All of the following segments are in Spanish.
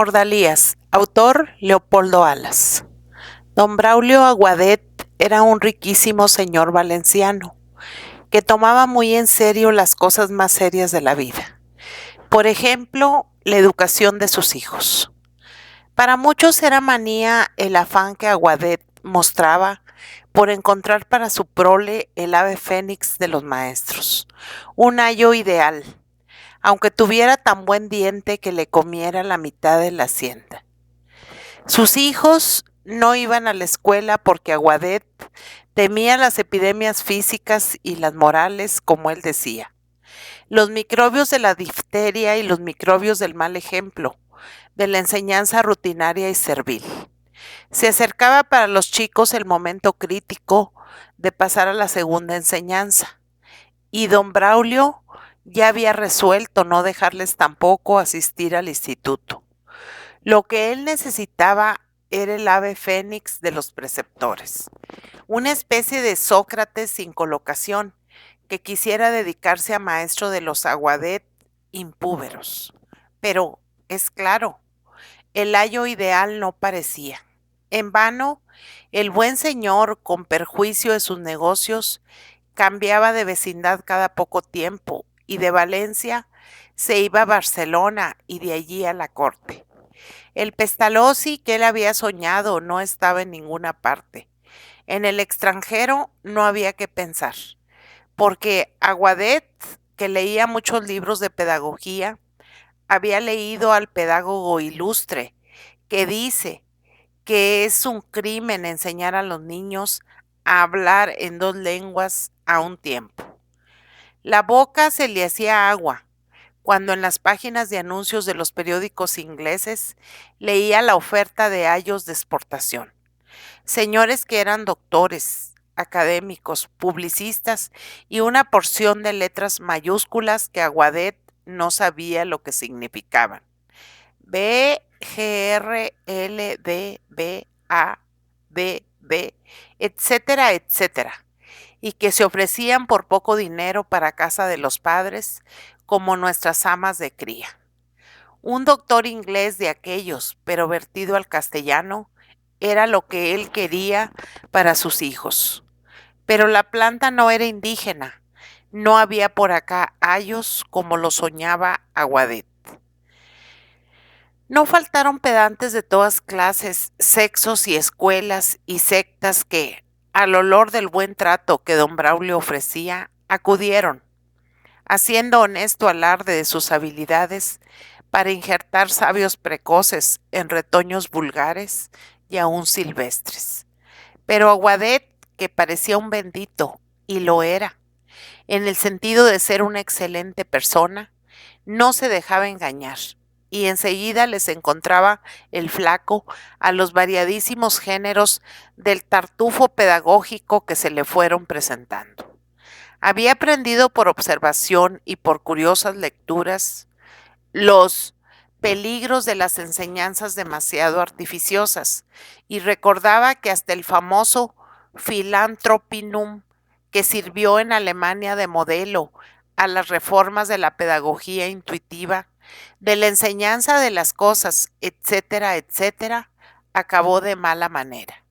Ordalías, autor Leopoldo Alas. Don Braulio Aguadet era un riquísimo señor valenciano que tomaba muy en serio las cosas más serias de la vida. Por ejemplo, la educación de sus hijos. Para muchos era manía el afán que Aguadet mostraba por encontrar para su prole el ave fénix de los maestros, un ayo ideal, aunque tuviera tan buen diente que le comiera la mitad de la hacienda. Sus hijos no iban a la escuela porque Aguadet temía las epidemias físicas y las morales, como él decía, los microbios de la difteria y los microbios del mal ejemplo, de la enseñanza rutinaria y servil. Se acercaba para los chicos el momento crítico de pasar a la segunda enseñanza, y don Braulio ya había resuelto no dejarles tampoco asistir al instituto. Lo que él necesitaba era el ave fénix de los preceptores, una especie de Sócrates sin colocación que quisiera dedicarse a maestro de los Aguadet impúberos. Pero, es claro, el ayo ideal no parecía. En vano, el buen señor, con perjuicio de sus negocios, cambiaba de vecindad cada poco tiempo y de Valencia se iba a Barcelona y de allí a la corte. El Pestalozzi que él había soñado no estaba en ninguna parte. En el extranjero no había que pensar, porque Aguadet, que leía muchos libros de pedagogía, había leído al pedagogo ilustre, que dice que es un crimen enseñar a los niños a hablar en dos lenguas a un tiempo. La boca se le hacía agua cuando en las páginas de anuncios de los periódicos ingleses leía la oferta de ayos de exportación. Señores que eran doctores, académicos, publicistas y una porción de letras mayúsculas que Aguadet no sabía lo que significaban. B, G, R, L, D, B, A, D, B, etcétera, etcétera, y que se ofrecían por poco dinero para casa de los padres, como nuestras amas de cría. Un doctor inglés de aquellos, pero vertido al castellano, era lo que él quería para sus hijos. Pero la planta no era indígena, no había por acá ayos como lo soñaba Aguadet. No faltaron pedantes de todas clases, sexos y escuelas y sectas que, al olor del buen trato que don Braulio ofrecía, acudieron, haciendo honesto alarde de sus habilidades para injertar sabios precoces en retoños vulgares y aún silvestres. Pero Aguadet, que parecía un bendito, y lo era, en el sentido de ser una excelente persona, no se dejaba engañar, y enseguida les encontraba el flaco a los variadísimos géneros del tartufo pedagógico que se le fueron presentando. Había aprendido por observación y por curiosas lecturas los peligros de las enseñanzas demasiado artificiosas y recordaba que hasta el famoso Philanthropinum, que sirvió en Alemania de modelo a las reformas de la pedagogía intuitiva, de la enseñanza de las cosas, etcétera, etcétera, acabó de mala manera,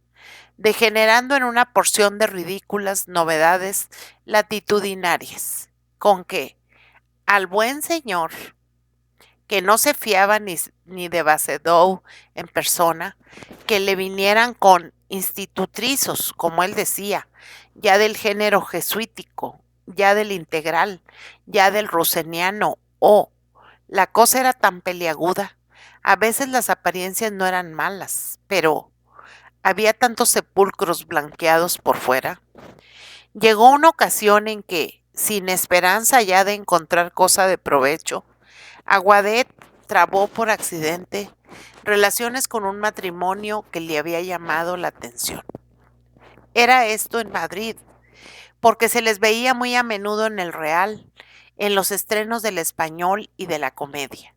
degenerando en una porción de ridículas novedades latitudinarias, con que al buen señor, que no se fiaba ni de Bacedow en persona, que le vinieran con institutrizos, como él decía, ya del género jesuítico, ya del integral, ya del ruseniano, la cosa era tan peliaguda. A veces las apariencias no eran malas, pero había tantos sepulcros blanqueados por fuera. Llegó una ocasión en que, sin esperanza ya de encontrar cosa de provecho, Aguadet trabó por accidente relaciones con un matrimonio que le había llamado la atención. Era esto en Madrid, porque se les veía muy a menudo en el Real, en los estrenos del Español y de la Comedia,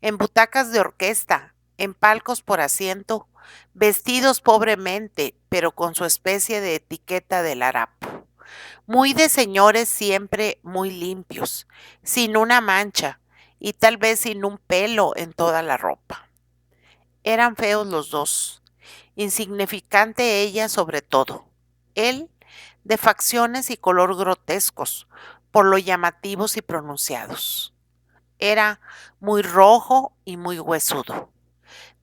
en butacas de orquesta, en palcos por asiento, vestidos pobremente, pero con su especie de etiqueta del harapo. Muy de señores siempre muy limpios, sin una mancha y tal vez sin un pelo en toda la ropa. Eran feos los dos, insignificante ella sobre todo. Él, de facciones y color grotescos, por lo llamativos y pronunciados. Era muy rojo y muy huesudo.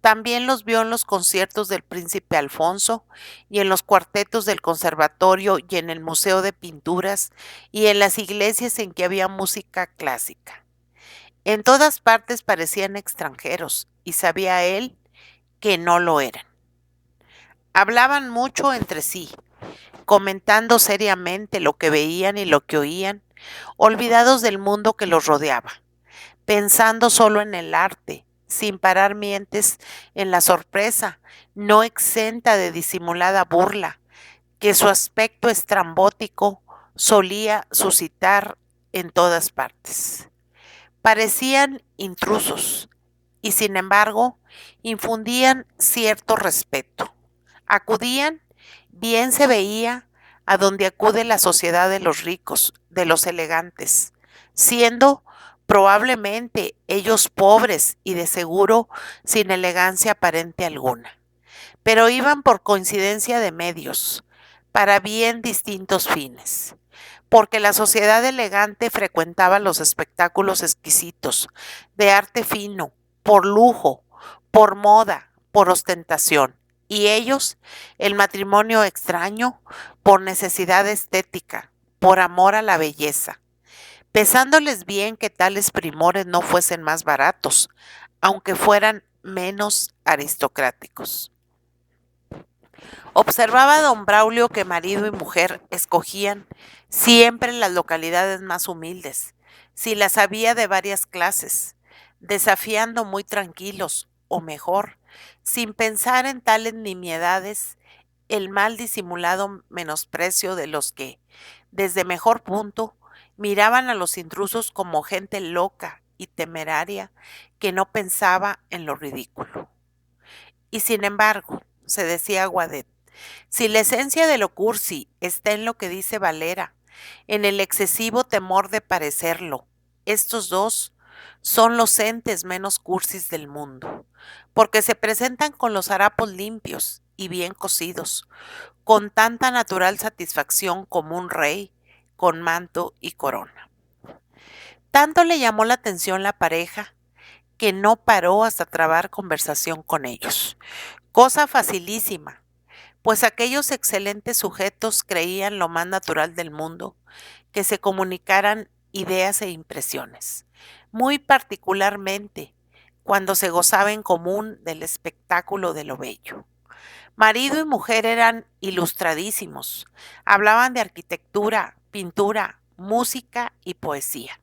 También los vio en los conciertos del príncipe Alfonso y en los cuartetos del conservatorio y en el Museo de Pinturas y en las iglesias en que había música clásica. En todas partes parecían extranjeros y sabía él que no lo eran. Hablaban mucho entre sí, comentando seriamente lo que veían y lo que oían, olvidados del mundo que los rodeaba, pensando solo en el arte, sin parar mientes en la sorpresa, no exenta de disimulada burla, que su aspecto estrambótico solía suscitar en todas partes. Parecían intrusos y sin embargo infundían cierto respeto. Acudían, bien se veía, a donde acude la sociedad de los ricos, de los elegantes, siendo probablemente ellos pobres y de seguro sin elegancia aparente alguna. Pero iban por coincidencia de medios, para bien distintos fines, porque la sociedad elegante frecuentaba los espectáculos exquisitos, de arte fino, por lujo, por moda, por ostentación, y ellos, el matrimonio extraño, por necesidad estética, por amor a la belleza, pesándoles bien que tales primores no fuesen más baratos, aunque fueran menos aristocráticos. Observaba don Braulio que marido y mujer escogían siempre las localidades más humildes, si las había de varias clases, desafiando muy tranquilos, o mejor, sin pensar en tales nimiedades, el mal disimulado menosprecio de los que, desde mejor punto, miraban a los intrusos como gente loca y temeraria que no pensaba en lo ridículo. Y sin embargo, se decía Guadet, si la esencia de lo cursi está en lo que dice Valera, en el excesivo temor de parecerlo, estos dos son los entes menos cursis del mundo, porque se presentan con los harapos limpios y bien cosidos, con tanta natural satisfacción como un rey con manto y corona. Tanto le llamó la atención la pareja que no paró hasta trabar conversación con ellos. Cosa facilísima, pues aquellos excelentes sujetos creían lo más natural del mundo que se comunicaran ideas e impresiones, muy particularmente cuando se gozaba en común del espectáculo de lo bello. Marido y mujer eran ilustradísimos, hablaban de arquitectura, pintura, música y poesía,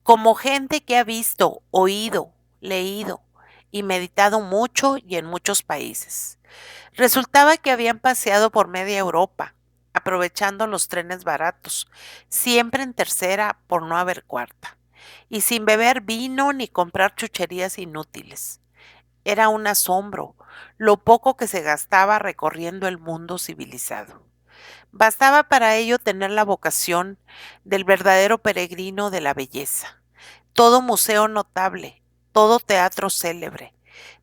como gente que ha visto, oído, leído y meditado mucho y en muchos países. Resultaba que habían paseado por media Europa, aprovechando los trenes baratos, siempre en tercera por no haber cuarta, y sin beber vino ni comprar chucherías inútiles. Era un asombro lo poco que se gastaba recorriendo el mundo civilizado. Bastaba para ello tener la vocación del verdadero peregrino de la belleza. Todo museo notable, todo teatro célebre,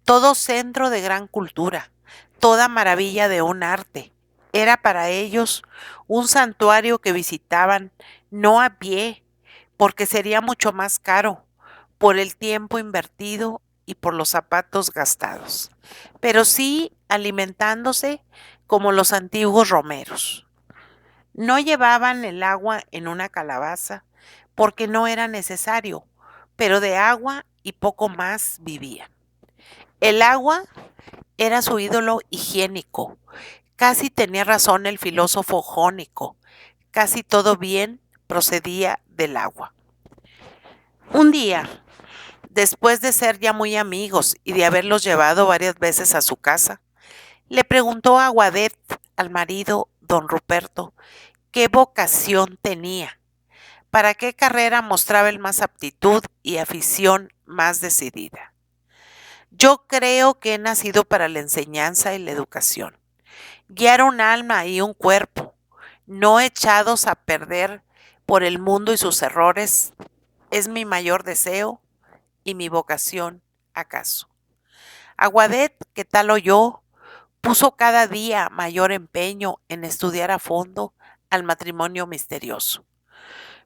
todo centro de gran cultura, toda maravilla de un arte. Era para ellos un santuario que visitaban no a pie, porque sería mucho más caro, por el tiempo invertido y por los zapatos gastados, pero sí alimentándose como los antiguos romeros. No llevaban el agua en una calabaza porque no era necesario, pero de agua y poco más vivían. El agua era su ídolo higiénico. Casi tenía razón el filósofo jónico. Casi todo bien procedía del agua. Un día, después de ser ya muy amigos y de haberlos llevado varias veces a su casa, le preguntó a Guadet, al marido, don Ruperto, qué vocación tenía, para qué carrera mostraba él más aptitud y afición más decidida. Yo creo que he nacido para la enseñanza y la educación. Guiar un alma y un cuerpo, no echados a perder por el mundo y sus errores, es mi mayor deseo y mi vocación, acaso. Aguadet, que tal oyó, puso cada día mayor empeño en estudiar a fondo al matrimonio misterioso.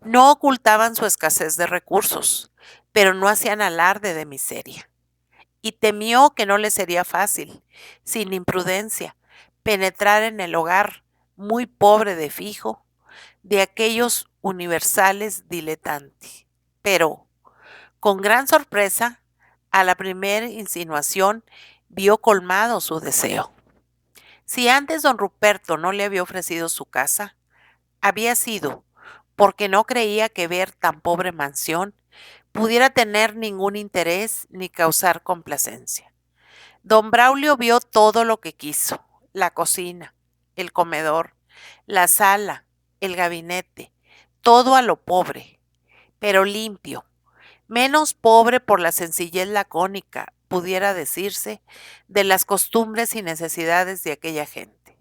No ocultaban su escasez de recursos, pero no hacían alarde de miseria. Y temió que no le sería fácil, sin imprudencia, penetrar en el hogar muy pobre de fijo de aquellos universales diletanti. Pero, con gran sorpresa, a la primera insinuación vio colmado su deseo. Si antes don Ruperto no le había ofrecido su casa, había sido porque no creía que ver tan pobre mansión pudiera tener ningún interés ni causar complacencia. Don Braulio vio todo lo que quiso: la cocina, el comedor, la sala, el gabinete, todo a lo pobre, pero limpio, menos pobre por la sencillez lacónica, pudiera decirse, de las costumbres y necesidades de aquella gente.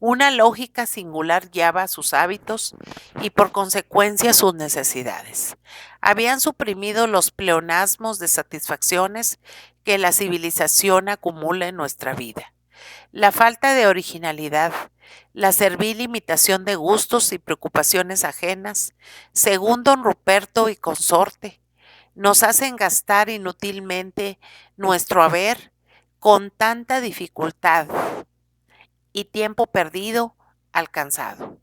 Una lógica singular guiaba sus hábitos y por consecuencia sus necesidades. Habían suprimido los pleonasmos de satisfacciones que la civilización acumula en nuestra vida. La falta de originalidad, la servil imitación de gustos y preocupaciones ajenas, según don Ruperto y consorte, nos hacen gastar inútilmente nuestro haber con tanta dificultad y tiempo perdido alcanzado.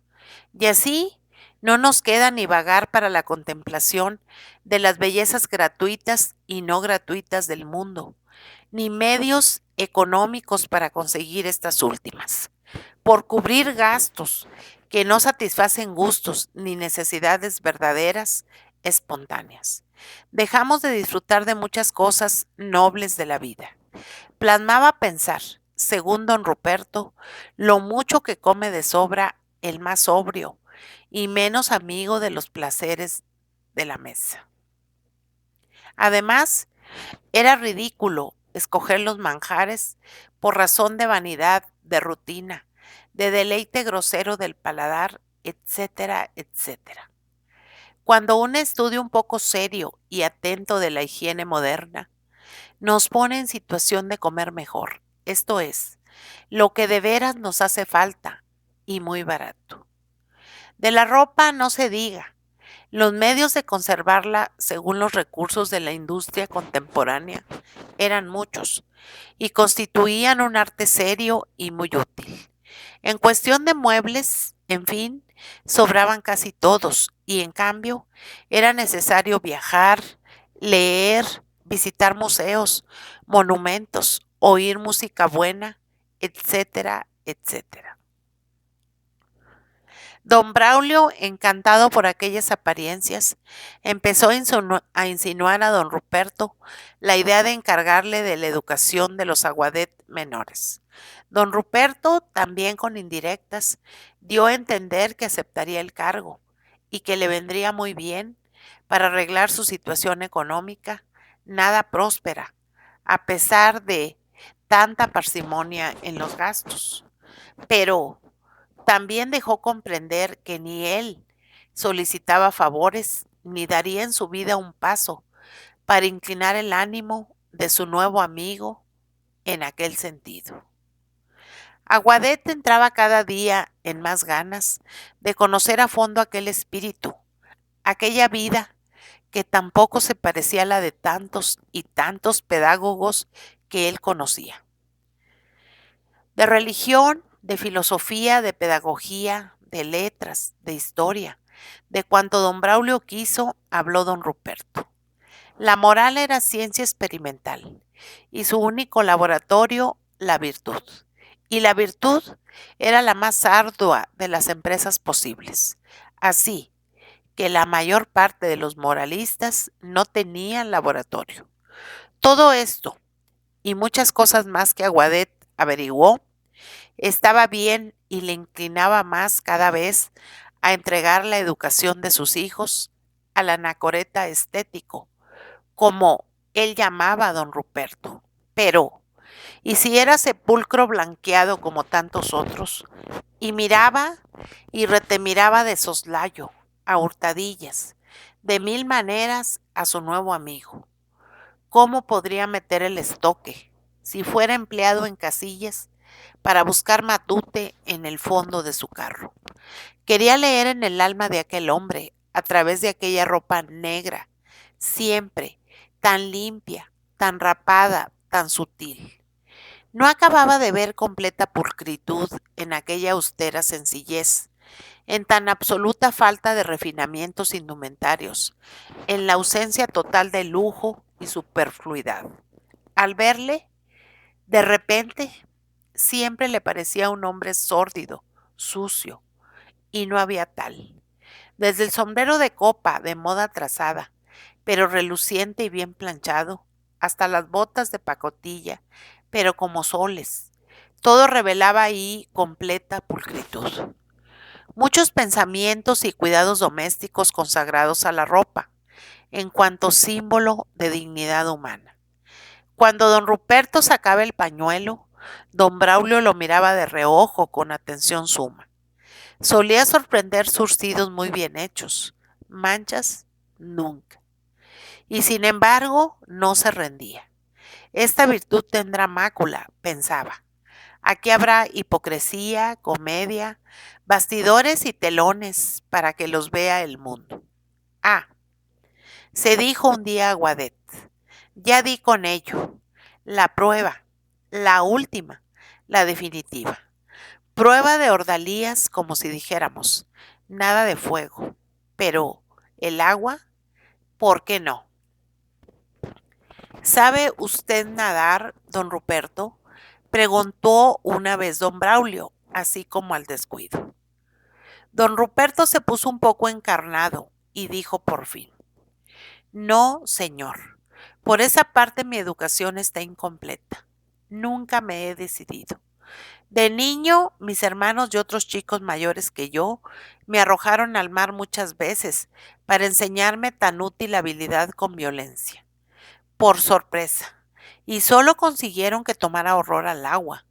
Y así no nos queda ni vagar para la contemplación de las bellezas gratuitas y no gratuitas del mundo, ni medios económicos para conseguir estas últimas. Por cubrir gastos que no satisfacen gustos ni necesidades verdaderas, espontáneas. Dejamos de disfrutar de muchas cosas nobles de la vida. Plasmaba pensar, según don Ruperto, lo mucho que come de sobra el más sobrio y menos amigo de los placeres de la mesa. Además, era ridículo escoger los manjares por razón de vanidad, de rutina, de deleite grosero del paladar, etcétera, etcétera. Cuando un estudio un poco serio y atento de la higiene moderna nos pone en situación de comer mejor, esto es, lo que de veras nos hace falta y muy barato. De la ropa no se diga. Los medios de conservarla, según los recursos de la industria contemporánea, eran muchos y constituían un arte serio y muy útil. En cuestión de muebles, en fin, sobraban casi todos y en cambio era necesario viajar, leer, visitar museos, monumentos, oír música buena, etcétera, etcétera. Don Braulio, encantado por aquellas apariencias, empezó a insinuar a don Ruperto la idea de encargarle de la educación de los Aguadet menores. Don Ruperto, también con indirectas, dio a entender que aceptaría el cargo y que le vendría muy bien para arreglar su situación económica, nada próspera, a pesar de tanta parsimonia en los gastos. Pero también dejó comprender que ni él solicitaba favores ni daría en su vida un paso para inclinar el ánimo de su nuevo amigo en aquel sentido. Aguadet entraba cada día en más ganas de conocer a fondo aquel espíritu, aquella vida que tampoco se parecía a la de tantos y tantos pedagogos que él conocía. De religión, de filosofía, de pedagogía, de letras, de historia, de cuanto don Braulio quiso, habló don Ruperto. La moral era ciencia experimental y su único laboratorio, la virtud. Y la virtud era la más ardua de las empresas posibles. Así que la mayor parte de los moralistas no tenían laboratorio. Todo esto y muchas cosas más que Aguadet averiguó estaba bien y le inclinaba más cada vez a entregar la educación de sus hijos al anacoreta estético, como él llamaba a don Ruperto. Pero, ¿y si era sepulcro blanqueado como tantos otros? Y miraba y retemiraba de soslayo, a hurtadillas, de mil maneras a su nuevo amigo. ¿Cómo podría meter el estoque? si fuera empleado en Casillas para buscar matute en el fondo de su carro. Quería leer en el alma de aquel hombre, a través de aquella ropa negra, siempre tan limpia, tan rapada, tan sutil. No acababa de ver completa pulcritud en aquella austera sencillez, en tan absoluta falta de refinamientos indumentarios, en la ausencia total de lujo y superfluidad. Al verle, de repente, siempre le parecía un hombre sórdido, sucio, y no había tal. Desde el sombrero de copa de moda trazada, pero reluciente y bien planchado, hasta las botas de pacotilla, pero como soles, todo revelaba ahí completa pulcritud. Muchos pensamientos y cuidados domésticos consagrados a la ropa, en cuanto símbolo de dignidad humana. Cuando don Ruperto sacaba el pañuelo, don Braulio lo miraba de reojo con atención suma. Solía sorprender surcidos muy bien hechos, manchas nunca. Y sin embargo, no se rendía. Esta virtud tendrá mácula, pensaba. Aquí habrá hipocresía, comedia, bastidores y telones para que los vea el mundo. Ah, se dijo un día a Guadet, ya di con ello, la prueba, la última, la definitiva. Prueba de ordalías, como si dijéramos, nada de fuego, pero el agua, ¿por qué no? ¿Sabe usted nadar, don Ruperto? Preguntó una vez don Braulio, así como al descuido. Don Ruperto se puso un poco encarnado y dijo por fin, no, señor, por esa parte mi educación está incompleta. Nunca me he decidido. De niño, mis hermanos y otros chicos mayores que yo me arrojaron al mar muchas veces para enseñarme tan útil habilidad con violencia. Por sorpresa, y solo consiguieron que tomara horror al agua,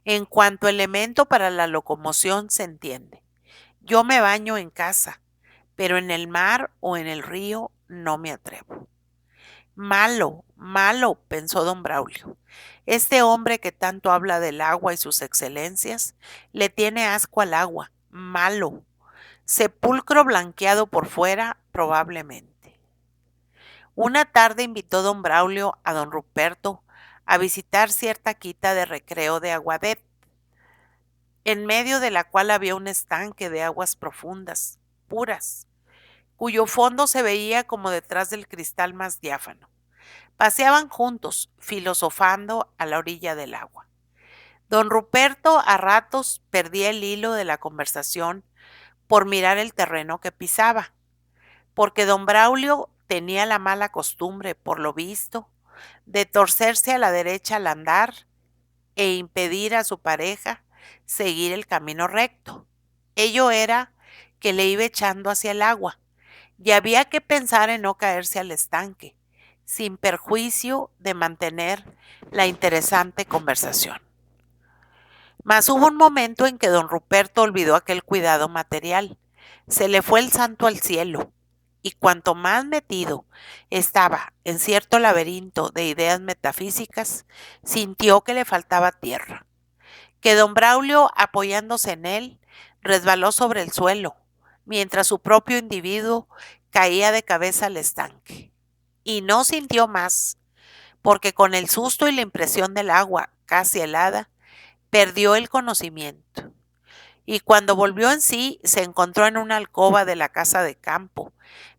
en cuanto elemento para la locomoción se entiende. Yo me baño en casa, pero en el mar o en el río no me atrevo. Malo, malo, pensó don Braulio. Este hombre que tanto habla del agua y sus excelencias, le tiene asco al agua. Malo. Sepulcro blanqueado por fuera, probablemente. Una tarde invitó don Braulio a don Ruperto a visitar cierta quita de recreo de Aguadet, en medio de la cual había un estanque de aguas profundas, puras, cuyo fondo se veía como detrás del cristal más diáfano. Paseaban juntos, filosofando a la orilla del agua. Don Ruperto a ratos perdía el hilo de la conversación por mirar el terreno que pisaba, porque don Braulio tenía la mala costumbre, por lo visto, de torcerse a la derecha al andar e impedir a su pareja seguir el camino recto. Ello era que le iba echando hacia el agua, y había que pensar en no caerse al estanque, sin perjuicio de mantener la interesante conversación. Mas hubo un momento en que don Ruperto olvidó aquel cuidado material. Se le fue el santo al cielo, y cuanto más metido estaba en cierto laberinto de ideas metafísicas, sintió que le faltaba tierra, que don Braulio, apoyándose en él, resbaló sobre el suelo, mientras su propio individuo caía de cabeza al estanque. Y no sintió más, porque con el susto y la impresión del agua casi helada, perdió el conocimiento. Y cuando volvió en sí, se encontró en una alcoba de la casa de campo,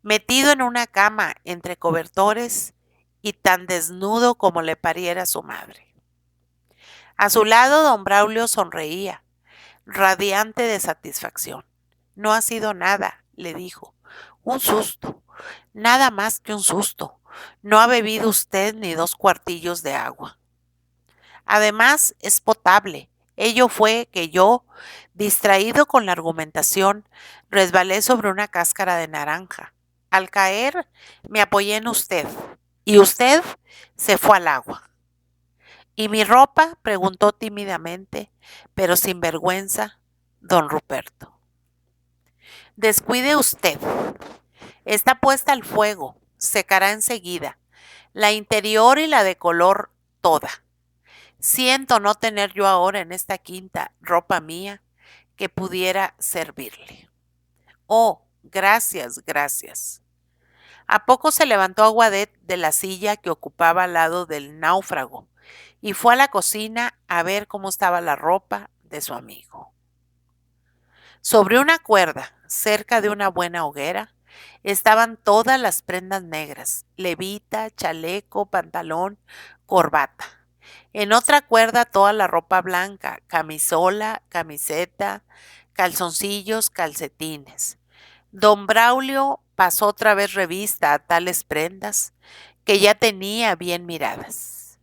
metido en una cama entre cobertores y tan desnudo como le pariera su madre. A su lado don Braulio sonreía, radiante de satisfacción. No ha sido nada, le dijo. Un susto, nada más que un susto. No ha bebido usted ni 2 cuartillos de agua. Además, es potable. Ello fue que yo, distraído con la argumentación, resbalé sobre una cáscara de naranja. Al caer, me apoyé en usted, y usted se fue al agua. ¿Y mi ropa? Preguntó tímidamente, pero sin vergüenza, don Ruperto. Descuide usted. Está puesta al fuego, secará enseguida, la interior y la de color toda. Siento no tener yo ahora en esta quinta ropa mía que pudiera servirle. Oh, gracias, gracias. A poco se levantó Aguadet de la silla que ocupaba al lado del náufrago y fue a la cocina a ver cómo estaba la ropa de su amigo. Sobre una cuerda, cerca de una buena hoguera, estaban todas las prendas negras: levita, chaleco, pantalón, corbata. En otra cuerda toda la ropa blanca: camisola, camiseta, calzoncillos, calcetines. Don Braulio pasó otra vez revista a tales prendas que ya tenía bien miradas.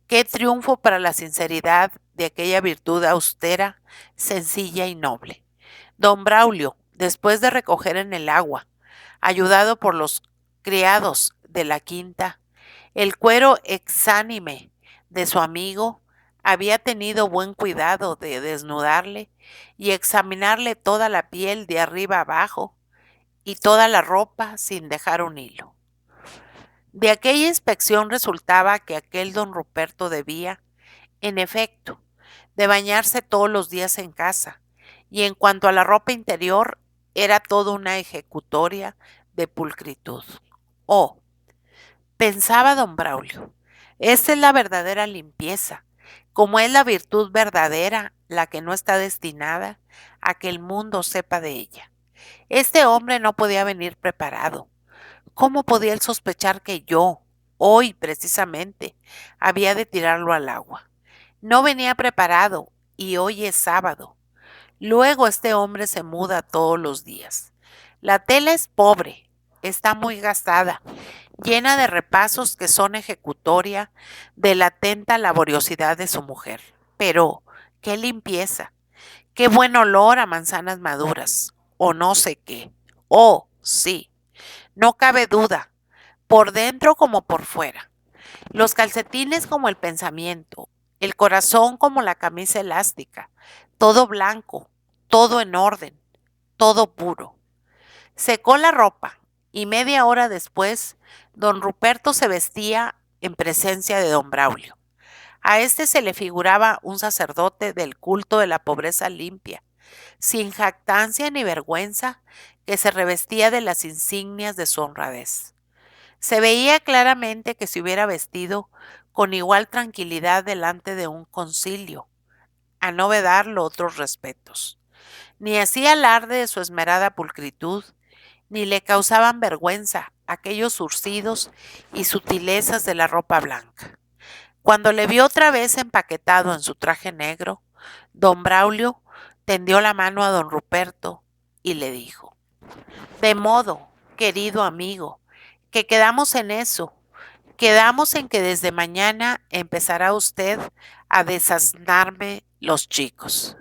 Qué triunfo para la sinceridad de aquella virtud austera, sencilla y noble. Don Braulio, después de recoger en el agua, ayudado por los criados de la quinta, el cuero exánime de su amigo, había tenido buen cuidado de desnudarle y examinarle toda la piel de arriba abajo y toda la ropa sin dejar un hilo. De aquella inspección resultaba que aquel don Ruperto debía, en efecto, de bañarse todos los días en casa, y en cuanto a la ropa interior, era toda una ejecutoria de pulcritud. Oh, pensaba don Braulio, esta es la verdadera limpieza, como es la virtud verdadera la que no está destinada a que el mundo sepa de ella. Este hombre no podía venir preparado. ¿Cómo podía él sospechar que yo, hoy precisamente, había de tirarlo al agua? No venía preparado y hoy es sábado. Luego este hombre se muda todos los días. La tela es pobre, está muy gastada, llena de repasos que son ejecutoria de la atenta laboriosidad de su mujer. Pero, qué limpieza, qué buen olor a manzanas maduras, o no sé qué. Oh, sí, no cabe duda, por dentro como por fuera. Los calcetines como el pensamiento, el corazón como la camisa elástica, todo blanco, todo en orden, todo puro. Secó la ropa y media hora después, don Ruperto se vestía en presencia de don Braulio. A este se le figuraba un sacerdote del culto de la pobreza limpia, sin jactancia ni vergüenza, que se revestía de las insignias de su honradez. Se veía claramente que se hubiera vestido con igual tranquilidad delante de un concilio, a no vedarlo otros respetos. Ni hacía alarde de su esmerada pulcritud, ni le causaban vergüenza aquellos zurcidos y sutilezas de la ropa blanca. Cuando le vio otra vez empaquetado en su traje negro, don Braulio tendió la mano a don Ruperto y le dijo: de modo, querido amigo, que quedamos en eso. Quedamos en que desde mañana empezará usted a desasnarme los chicos.